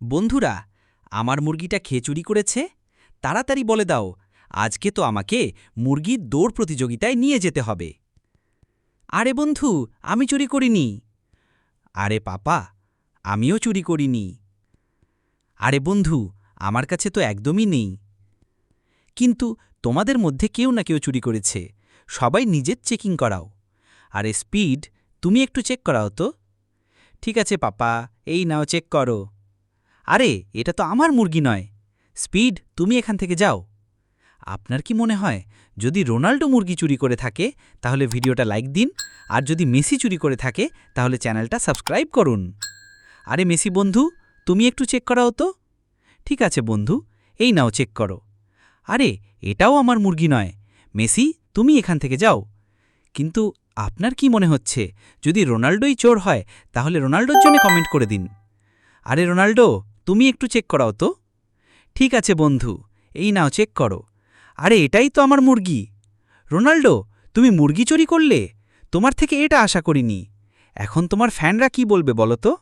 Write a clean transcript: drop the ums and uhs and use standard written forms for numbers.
বন্ধুরা, আমার মুরগিটা খেয়ে চুরি করেছে। তাড়াতাড়ি বলে দাও, আজকে তো আমাকে মুরগির দৌড় প্রতিযোগিতায় নিয়ে যেতে হবে। আরে বন্ধু, আমি চুরি করিনি। আরে পাপা, আমিও চুরি করিনি। আরে বন্ধু, আমার কাছে তো একদমই নেই। কিন্তু তোমাদের মধ্যে কেউ না কেউ চুরি করেছে। সবাই নিজের চেকিং করাও। আরে স্পিড, তুমি একটু চেক করাও তো। ঠিক আছে পাপা, এই নাও চেক করো। আরে এটা তো আমার মুরগি নয়। স্পিড, তুমি এখান থেকে যাও। আপনার কি মনে হয়, যদি রোনাল্ডো মুরগি চুরি করে থাকে তাহলে ভিডিওটা লাইক দিন, আর যদি মেসি চুরি করে থাকে তাহলে চ্যানেলটা সাবস্ক্রাইব করুন। আরে মেসি বন্ধু, তুমি একটু চেক করাও তো। ঠিক আছে বন্ধু, এই নাও চেক করো। আরে এটাও আমার মুরগি নয়। মেসি, তুমি এখান থেকে যাও। কিন্তু আপনার কি মনে হচ্ছে, যদি রোনাল্ডোই চোর হয় তাহলে রোনাল্ডোর জন্য কমেন্ট করে দিন। আরে রোনাল্ডো, তুমি একটু চেক করাও তো। ঠিক আছে বন্ধু, এই নাও চেক করো। আরে এটাই তো আমার মুরগি। রোনাল্ডো, তুমি মুরগি চুরি করলে? তোমার থেকে এটা আশা করিনি। এখন তোমার ফ্যানরা কি বলবে বলো তো।